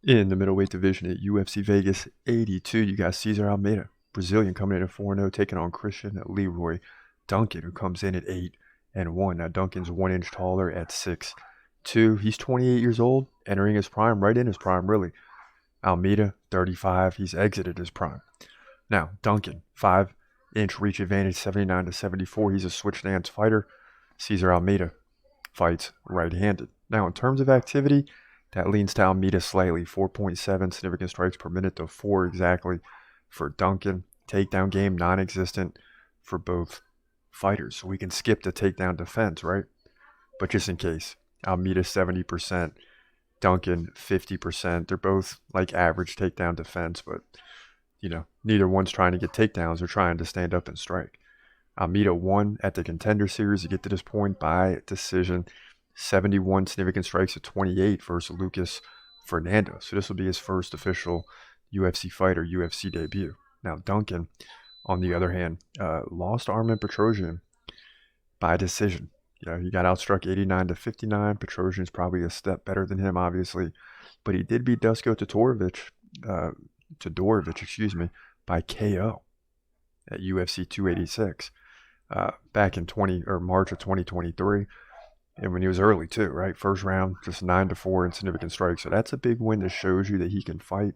In the middleweight division at UFC Vegas 82, you got Cesar Almeida, Brazilian, coming in at 4-0, taking on Christian Leroy Duncan, who comes in at 8-1. Now, Duncan's 1 inch taller at 6'2". He's 28 years old, entering his prime, right in his prime, really. Almeida, 35, he's exited his prime. Now, Duncan, 5-inch reach advantage, 79-74. He's a switch stance fighter. Cesar Almeida fights right-handed. Now, in terms of activity, that leans to Almeida slightly, 4.7 significant strikes per minute to 4 exactly for Duncan. Takedown game, non-existent for both fighters. So we can skip the takedown defense, right? But just in case, Almeida 70%, Duncan 50%. They're both like average takedown defense, but neither one's trying to get takedowns. They're trying to stand up and strike. Almeida won at the Contender Series to get to this point by decision. 71 significant strikes to 28 versus Lucas Fernando. So this will be his first official UFC fight or UFC debut. Now, Duncan, on the other hand, lost Armin Petrosian by decision. He got outstruck 89-59. Petrosian's probably a step better than him, obviously. But he did beat Dusko Todorovic, by KO at UFC 286 back in March of 2023. And when he was early too, right? First round, just 9-4 in significant strikes. So that's a big win that shows you that he can fight,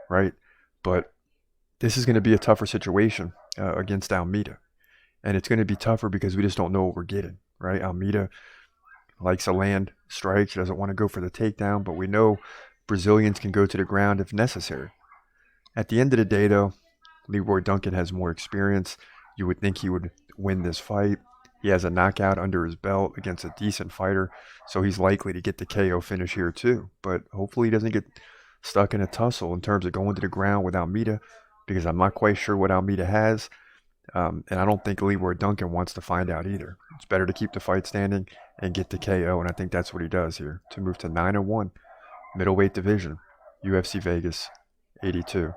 right? But this is going to be a tougher situation against Almeida. And it's going to be tougher because we just don't know what we're getting, right? Almeida likes to land strikes. He doesn't want to go for the takedown, but we know Brazilians can go to the ground if necessary. At the end of the day, though, Leroy Duncan has more experience. You would think he would win this fight. He has a knockout under his belt against a decent fighter, so he's likely to get the KO finish here too. But hopefully he doesn't get stuck in a tussle in terms of going to the ground with Almeida, because I'm not quite sure what Almeida has, and I don't think Leroy Duncan wants to find out either. It's better to keep the fight standing and get the KO, and I think that's what he does here to move to 9-1, middleweight division, UFC Vegas 82.